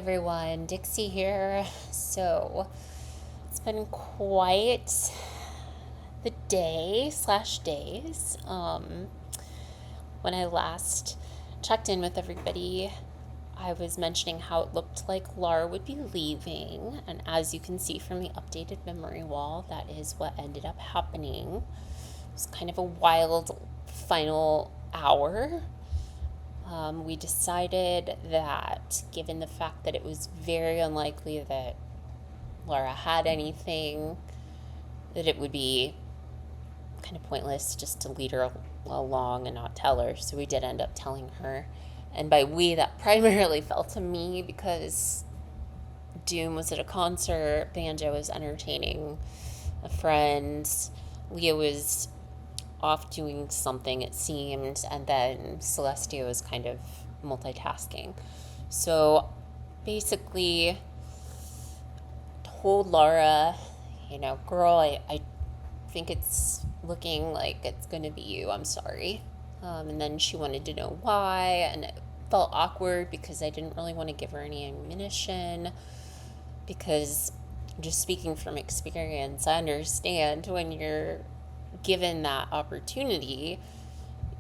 Everyone, Dixie here. So it's been quite the day slash days. When I last checked in with everybody, I was mentioning how it looked like Lara would be leaving, and as you can see from the updated memory wall, that is what ended up happening. It was kind of a wild final hour. We decided that given the fact that it was very unlikely that Lara had anything, that it would be kind of pointless just to lead her along and not tell her. So we did end up telling her. And by we, that primarily fell to me because Doom was at a concert, Banjo was entertaining a friend, Leah was off doing something, it seemed, and then Celestia was kind of multitasking. So basically, told Lara, girl, I think it's looking like it's going to be you. I'm sorry. And then she wanted to know why, and it felt awkward because I didn't really want to give her any ammunition. Because, just speaking from experience, I understand when you're given that opportunity,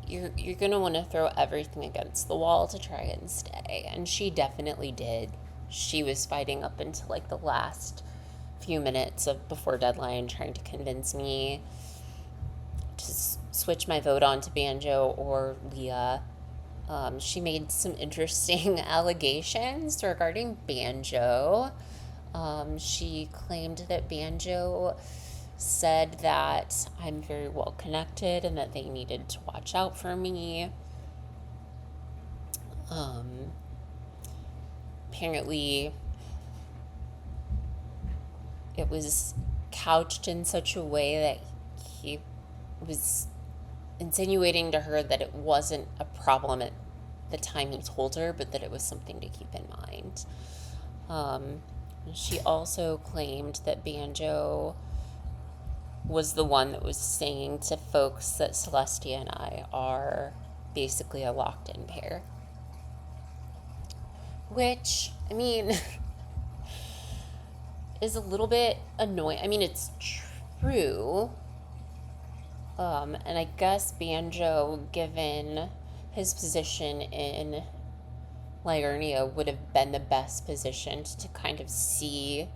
you're going to want to throw everything against the wall to try and stay. And she definitely did. She was fighting up until like the last few minutes of before deadline, trying to convince me to switch my vote on to Banjo or Leah. She made some interesting allegations regarding Banjo. She claimed that Banjo said that I'm very well connected and that they needed to watch out for me. Apparently, it was couched in such a way that he was insinuating to her that it wasn't a problem at the time he told her, but that it was something to keep in mind. She also claimed that Banjo was the one that was saying to folks that Celestia and I are basically a locked-in pair. Which, I mean, is a little bit annoying. I mean, it's true. And I guess Banjo, given his position in Liurnia, would have been the best positioned to kind of see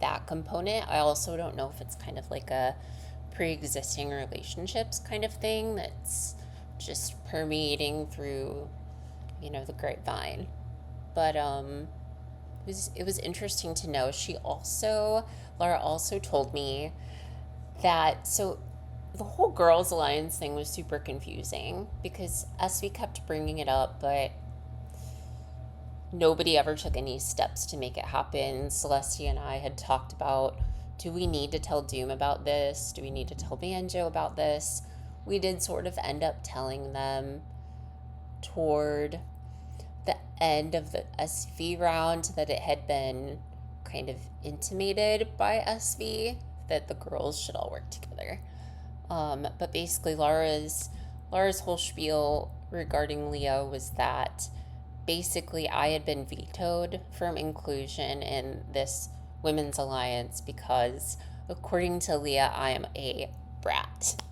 that component. I also don't know if it's kind of like a pre-existing relationships kind of thing that's just permeating through, the grapevine. But it was interesting to know. Lara also told me that the whole Girls Alliance thing was super confusing because SV kept bringing it up, but nobody ever took any steps to make it happen. Celestia and I had talked about, do we need to tell Doom about this? Do we need to tell Banjo about this? We did sort of end up telling them toward the end of the SV round that it had been kind of intimated by SV that the girls should all work together. But basically, Lara's whole spiel regarding Leo was that basically I had been vetoed from inclusion in this women's alliance because, according to Leah, I am a brat,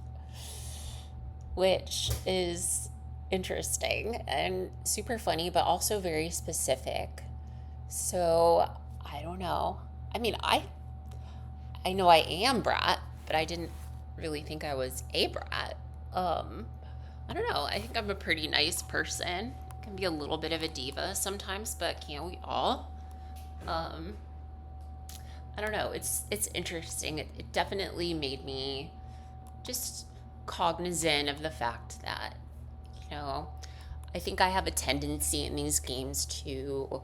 which is interesting and super funny, but also very specific. So I don't know. I mean, I know I am brat, but I didn't really think I was a brat. I don't know. I think I'm a pretty nice person. I can be a little bit of a diva sometimes, but can't we all? Um, I don't know. It's interesting. It definitely made me just cognizant of the fact that, you know, I think I have a tendency in these games to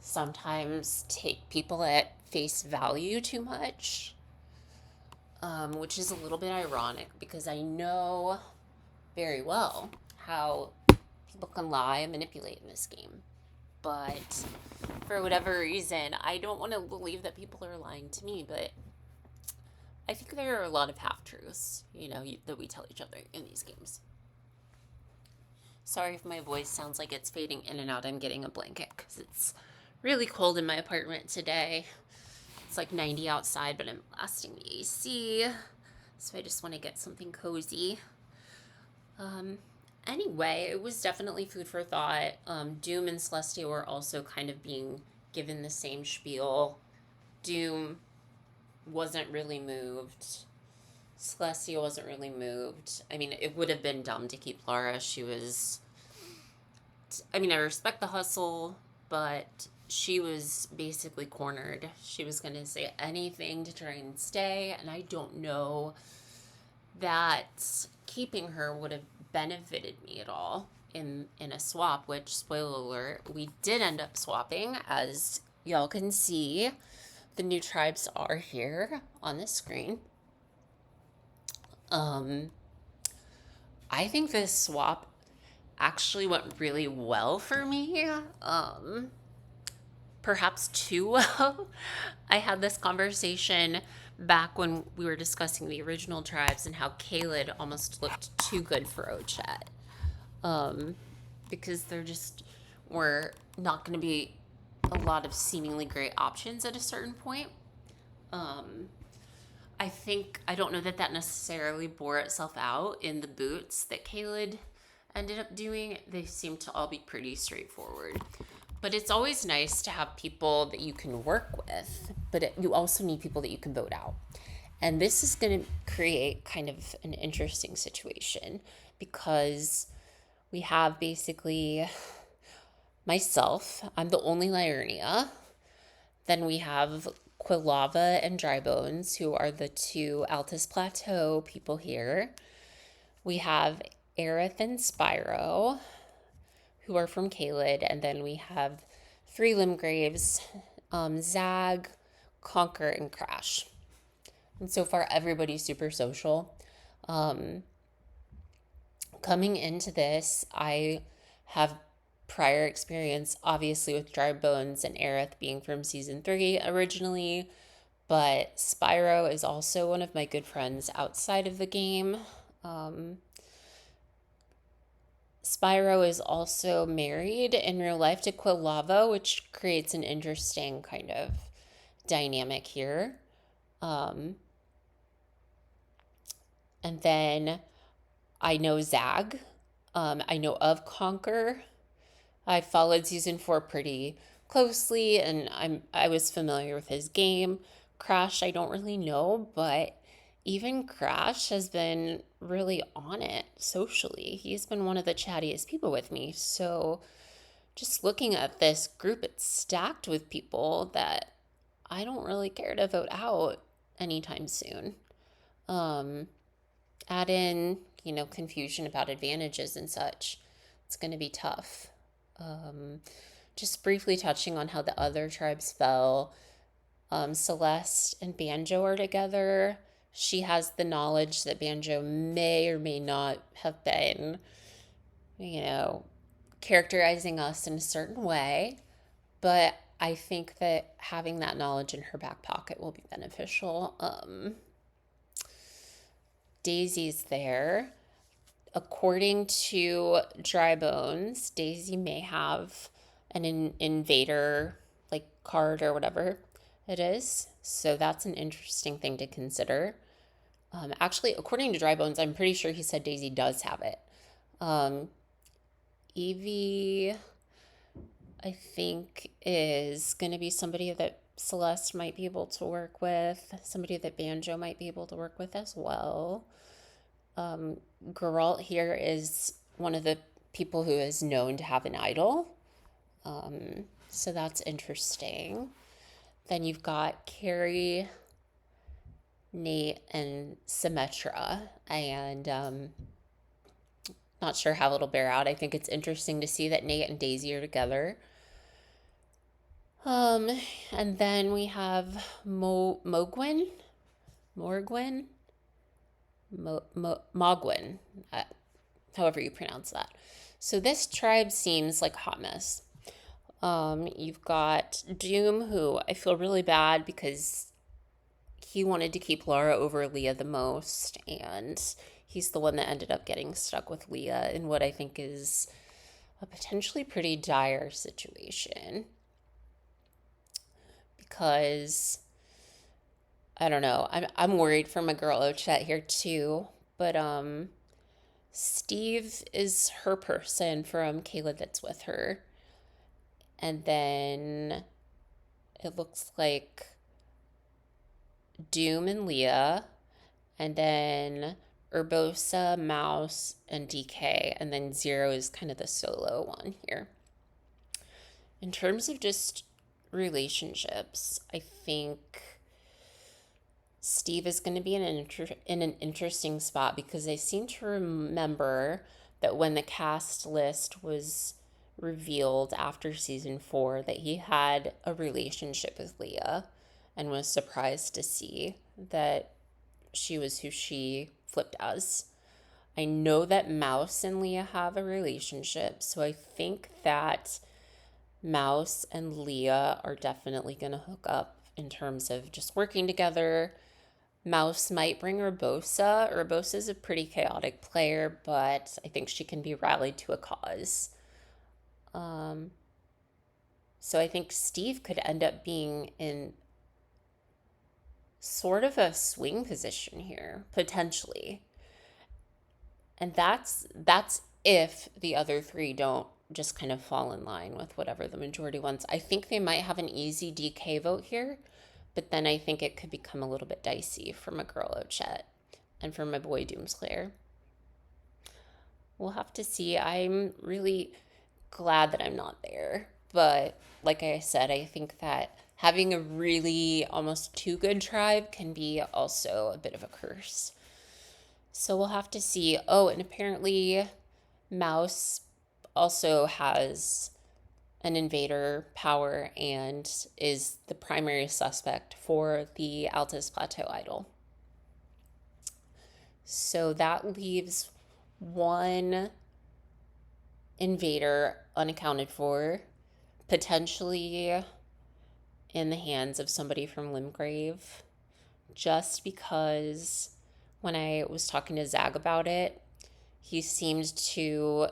sometimes take people at face value too much, which is a little bit ironic because I know very well how people can lie and manipulate in this game. But for whatever reason, I don't want to believe that people are lying to me, but I think there are a lot of half-truths, that we tell each other in these games. Sorry if my voice sounds like it's fading in and out. I'm getting a blanket because it's really cold in my apartment today. It's like 90 outside, but I'm blasting the AC. So I just want to get something cozy. Um, anyway, it was definitely food for thought. Doom and Celestia were also kind of being given the same spiel. Doom wasn't really moved. Celestia wasn't really moved. I mean, it would have been dumb to keep Lara. I respect the hustle, but she was basically cornered. She was going to say anything to try and stay, and I don't know that keeping her would have benefited me at all in a swap, which, spoiler alert, we did end up swapping. As y'all can see, the new tribes are here on the screen. I think this swap actually went really well for me. Perhaps too well. I had this conversation back when we were discussing the original tribes and how Kaled almost looked too good for Ochet. Because there just were not going to be a lot of seemingly great options at a certain point. I don't know that necessarily bore itself out in the boots that Kaled ended up doing. They seem to all be pretty straightforward. But it's always nice to have people that you can work with, but you also need people that you can vote out. And this is going to create kind of an interesting situation because we have basically myself. I'm the only Liurnia. Then we have Quilava and Drybones, who are the two Altus Plateau people here. We have Aerith and Spyro, who are from Kaled, and then we have three Limgraves, Zag, Conquer, and Crash. And so far, everybody's super social. Coming into this, I have prior experience, obviously, with Drybones and Aerith being from season 3 originally, but Spyro is also one of my good friends outside of the game. Spyro is also married in real life to Quilava, which creates an interesting kind of dynamic here. And then I know Zag. I know of Conquer. I followed season 4 pretty closely, and I was familiar with his game. Crash, I don't really know, but even Crash has been really on it socially. He's been one of the chattiest people with me. So just looking at this group, it's stacked with people that I don't really care to vote out anytime soon. Add in, confusion about advantages and such. It's going to be tough. Just briefly touching on how the other tribes fell. Celeste and Banjo are together. She has the knowledge that Banjo may or may not have been, characterizing us in a certain way. But I think that having that knowledge in her back pocket will be beneficial. Daisy's there. According to Drybones, Daisy may have an invader card or whatever it is. So that's an interesting thing to consider. Actually, according to Drybones, I'm pretty sure he said Daisy does have it. Evie, I think, is going to be somebody that Celeste might be able to work with, somebody that Banjo might be able to work with as well. Geralt here is one of the people who is known to have an idol. So that's interesting. Then you've got Carrie, Nate, and Symmetra. And not sure how it'll bear out. I think it's interesting to see that Nate and Daisy are together. And then we have Mogwin, however you pronounce that. So this tribe seems like a hot mess. You've got Doom, who I feel really bad because he wanted to keep Lara over Leah the most, and he's the one that ended up getting stuck with Leah in what I think is a potentially pretty dire situation. because I don't know. I'm worried for my girl Ochette here too, but Steve is her person from Kayla that's with her. And then it looks like Doom and Leah, and then Urbosa, Mouse, and DK, and then Zero is kind of the solo one here. In terms of just relationships, I think Steve is going to be in an interesting spot because I seem to remember that when the cast list was revealed after season 4 that he had a relationship with Leah and was surprised to see that she was who she flipped as. I know that Mouse and Leah have a relationship, so I think that Mouse and Leah are definitely going to hook up in terms of just working together. Mouse might bring Urbosa. Urbosa is a pretty chaotic player, but I think she can be rallied to a cause. So I think Steve could end up being in sort of a swing position here, potentially. And that's if the other three don't just kind of fall in line with whatever the majority wants. I think they might have an easy DK vote here, but then I think it could become a little bit dicey for my girl Ochette and for my boy Doomslayer. We'll have to see. I'm really glad that I'm not there. But like I said, I think that having a really almost too good tribe can be also a bit of a curse. So we'll have to see. Oh, and apparently Mouse also has an invader power and is the primary suspect for the Altus Plateau Idol. So that leaves one invader unaccounted for, potentially in the hands of somebody from Limgrave, just because when I was talking to Zag about it, he seemed to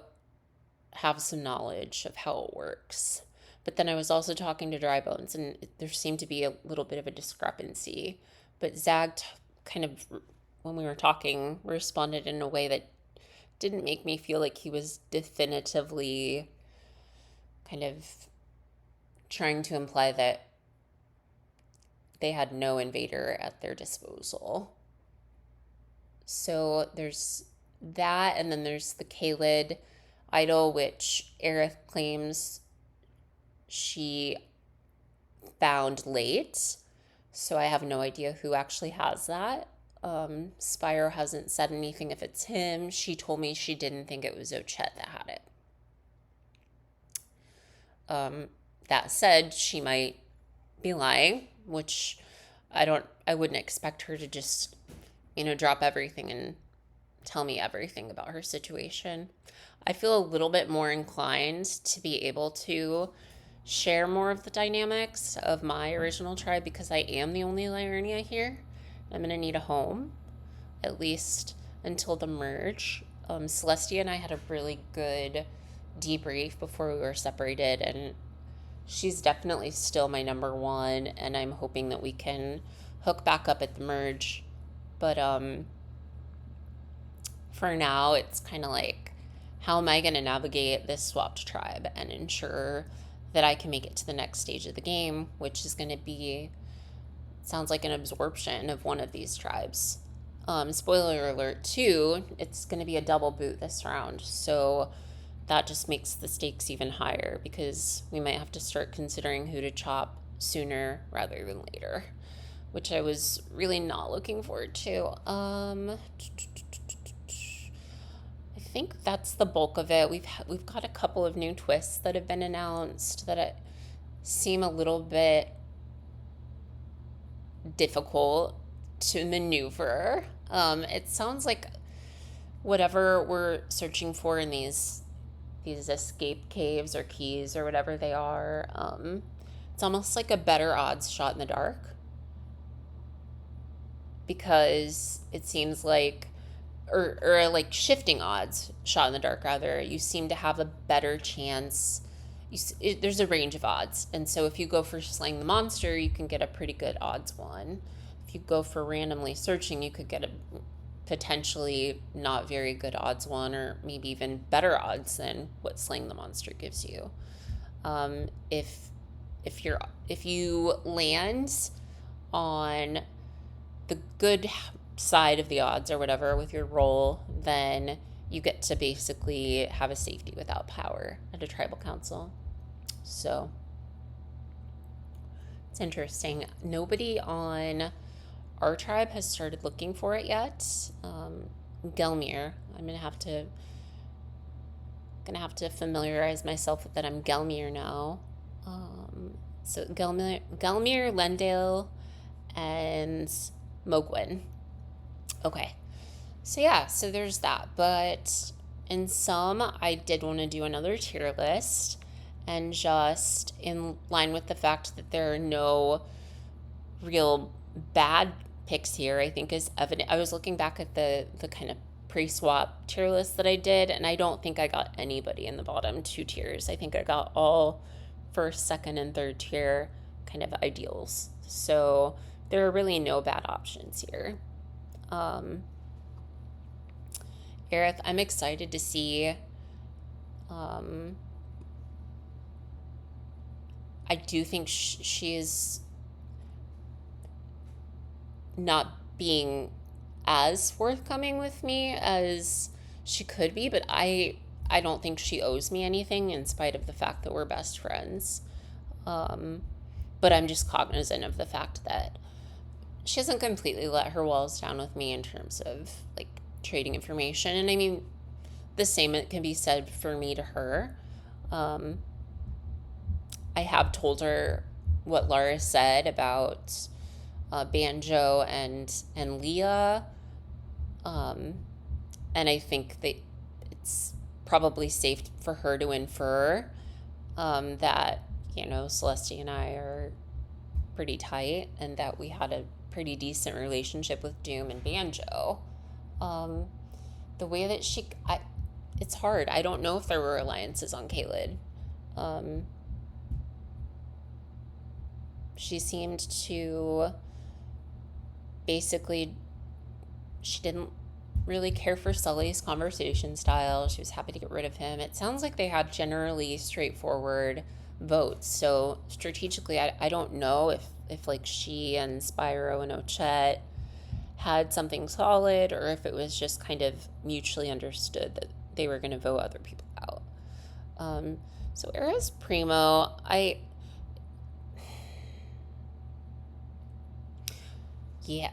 have some knowledge of how it works. But then I was also talking to Drybones, and there seemed to be a little bit of a discrepancy. But Zag kind of, when we were talking, responded in a way that didn't make me feel like he was definitively kind of trying to imply that they had no invader at their disposal. So there's that, and then there's the Kaled idol, which Aerith claims she found late. So I have no idea who actually has that. Spyro hasn't said anything if it's him. She told me she didn't think it was Ochette that had it. That said, she might be lying, which I wouldn't expect her to just, drop everything and tell me everything about her situation. I feel a little bit more inclined to be able to share more of the dynamics of my original tribe because I am the only Liurnia here. I'm going to need a home, at least until the merge. Celestia and I had a really good debrief before we were separated, and she's definitely still my number one, and I'm hoping that we can hook back up at the merge. But for now, it's kind of like, how am I going to navigate this swapped tribe and ensure that I can make it to the next stage of the game, which is going to be, sounds like an absorption of one of these tribes. Spoiler alert, too, it's going to be a double boot this round. So that just makes the stakes even higher because we might have to start considering who to chop sooner rather than later, which I was really not looking forward to. I think that's the bulk of it. We've got a couple of new twists that have been announced that seem a little bit difficult to maneuver. It sounds like whatever we're searching for in these escape caves or keys or whatever they are, it's almost like a better odds shot in the dark, because it seems like, or like shifting odds shot in the dark rather, you seem to have a better chance there's a range of odds. And so if you go for slaying the monster, you can get a pretty good odds one. If you go for randomly searching, you could get a potentially not very good odds one, or maybe even better odds than what slaying the monster gives you. Um, if if you land on the good side of the odds or whatever with your roll, then you get to basically have a safety without power at a tribal council. So it's interesting. Nobody on our tribe has started looking for it yet. Gelmir, I'm gonna have to familiarize myself with that. I'm Gelmir now. So Gelmir, Lendale, and Mogwin. Okay. So yeah, so there's that. But in some, I did want to do another tier list, and just in line with the fact that there are no real bad picks here, I think is evident. I was looking back at the kind of pre-swap tier list that I did, and I don't think I got anybody in the bottom two tiers. I think I got all first, second, and third tier kind of ideals. So there are really no bad options here. Aerith, I'm excited to see. I do think she is not being as forthcoming with me as she could be, but I don't think she owes me anything in spite of the fact that we're best friends. But I'm just cognizant of the fact that she hasn't completely let her walls down with me in terms of like trading information. And I mean, the same can be said for me to her. I have told her what Lara said about Banjo and Leah. And I think that it's probably safe for her to infer that, Celestia and I are pretty tight, and that we had a pretty decent relationship with Doom and Banjo. The way that it's hard. I don't know if there were alliances on Caelid. She seemed to basically, she didn't really care for Sully's conversation style. She was happy to get rid of him. It sounds like they had generally straightforward votes. So strategically, I don't know if like she and Spyro and Ochette had something solid, or if it was just kind of mutually understood that they were going to vote other people out. So Era's Primo, yeah,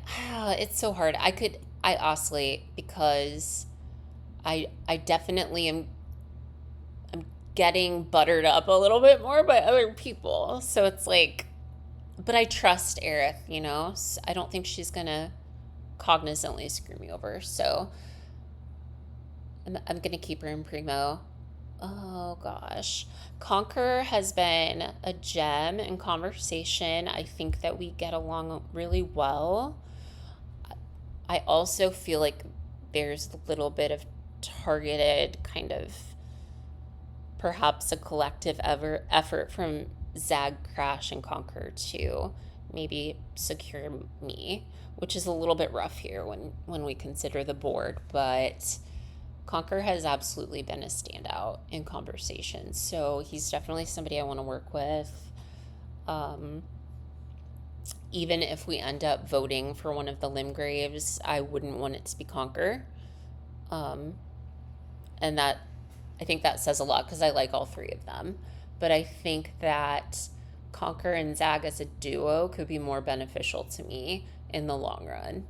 it's so hard. I oscillate because I definitely I'm getting buttered up a little bit more by other people. So it's like, but I trust Aerith, So I don't think she's gonna cognizantly screw me over. So I'm gonna keep her in Primo. Oh gosh. Conquer has been a gem in conversation. I think that we get along really well. I also feel like there's a little bit of targeted kind of perhaps a collective effort from Zag, Crash, and Conquer to maybe secure me, which is a little bit rough here when we consider the board, but Conquer has absolutely been a standout in conversation. So he's definitely somebody I want to work with. Even if we end up voting for one of the Limgraves, I wouldn't want it to be Conquer. And that, I think that says a lot because I like all three of them. But I think that Conquer and Zag as a duo could be more beneficial to me in the long run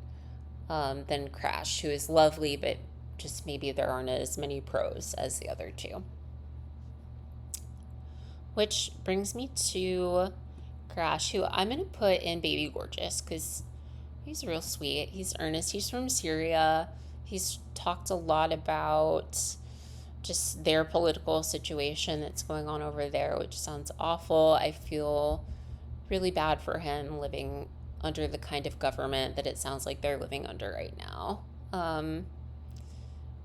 than Crash, who is lovely, but just maybe there aren't as many pros as the other two. Which brings me to Crash, who I'm going to put in Baby Gorgeous because he's real sweet. He's earnest. He's from Syria. He's talked a lot about just their political situation that's going on over there, which sounds awful. I feel really bad for him living under the kind of government that it sounds like they're living under right now.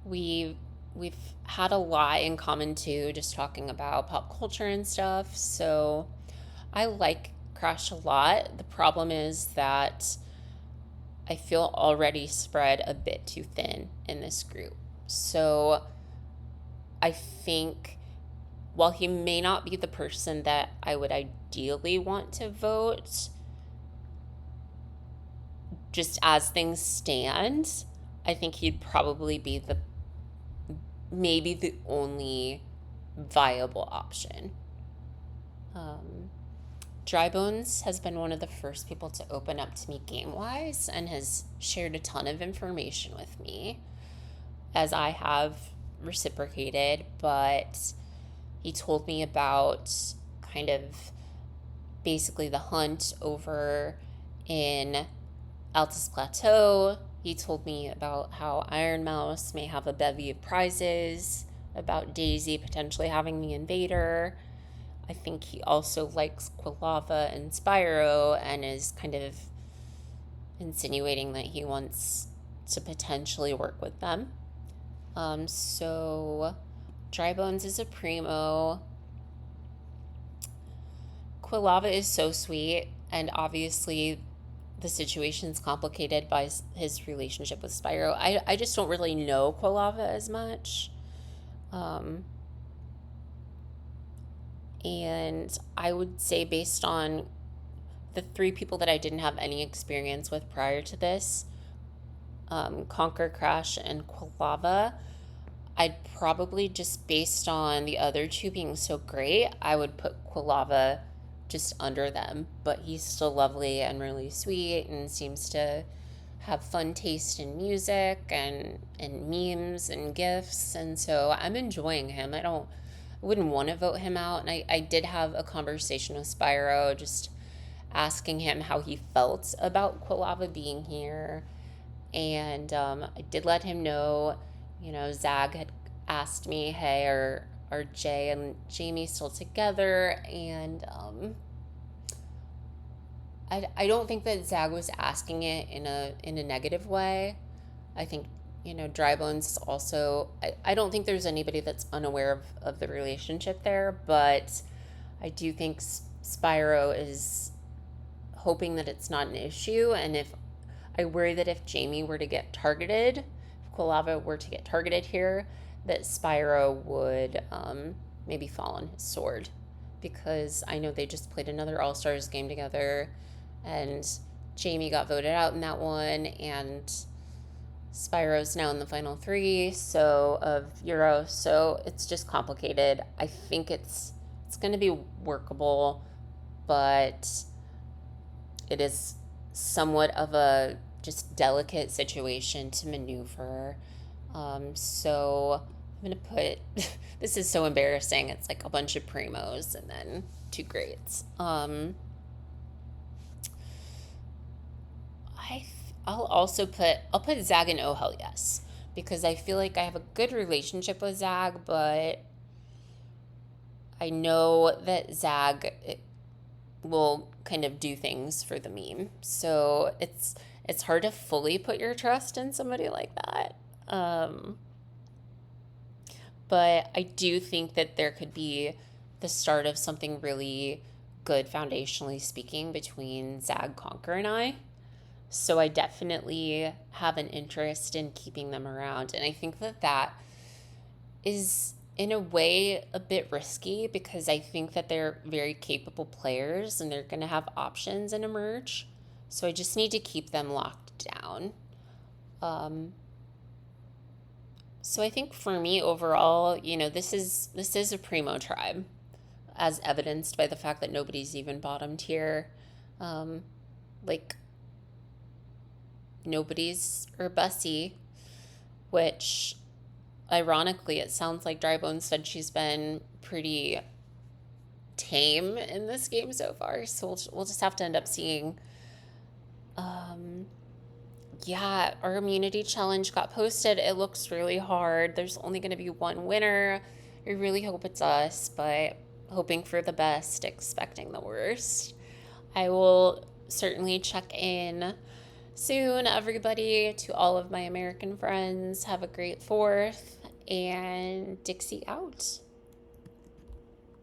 We we've had a lot in common too, just talking about pop culture and stuff. So I like Crash a lot. The problem is that I feel already spread a bit too thin in this group. So I think while he may not be the person that I would ideally want to vote, just as things stand, I think he'd probably be maybe the only viable option. Um, Dry Bones has been one of the first people to open up to me game wise and has shared a ton of information with me, as I have reciprocated. But he told me about kind of basically the hunt over in Altus Plateau. He told me about how Iron Mouse may have a bevy of prizes, about Daisy potentially having the invader. I think he also likes Quilava and Spyro and is kind of insinuating that he wants to potentially work with them. So Dry Bones is a primo. Quilava is so sweet, and obviously the situation's complicated by his relationship with Spyro. I just don't really know Quilava as much. And I would say, based on the three people that I didn't have any experience with prior to this, Conquer, Crash, and Quilava, I'd probably, just based on the other two being so great, I would put Quilava just under them. But he's still lovely and really sweet and seems to have fun taste in music and memes and gifs. And so I'm enjoying him. I wouldn't want to vote him out. And I did have a conversation with Spyro, just asking him how he felt about Quilava being here. And I did let him know, Zag had asked me, hey, are Jay and Jamie still together? And I don't think that Zag was asking it in a negative way. I think, Dry Bones is also, I don't think there's anybody that's unaware of the relationship there, but I do think Spyro is hoping that it's not an issue. And I worry that if Jamie were to get targeted, if Quilava were to get targeted here, that Spyro would maybe fall on his sword. Because I know they just played another All-Stars game together, and Jamie got voted out in that one, and Spyro's now in the final three of Euro, so it's just complicated. I think it's going to be workable, but it is somewhat of a just delicate situation to maneuver. So I'm going to put, this is so embarrassing. It's like a bunch of primos and then two greats. I'll put Zag in Oh Hell Yes, because I feel like I have a good relationship with Zag, but I know that Zag will kind of do things for the meme. So it's hard to fully put your trust in somebody like that. But I do think that there could be the start of something really good, foundationally speaking, between Zag, Conquer, and I. So I definitely have an interest in keeping them around. And I think that is, in a way, a bit risky, because I think that they're very capable players and they're going to have options in Emerge. So I just need to keep them locked down. So I think for me overall, this is a primo tribe, as evidenced by the fact that nobody's even bottom tier. Like, nobody's Urbusy, which, ironically, it sounds like Drybones said she's been pretty tame in this game so far. So we'll just have to end up seeing. Yeah, our immunity challenge got posted. It looks really hard. There's only going to be one winner. I really hope it's us, but hoping for the best, expecting the worst. I will certainly check in soon, everybody. To all of my American friends, have a great 4th, and Dixie out.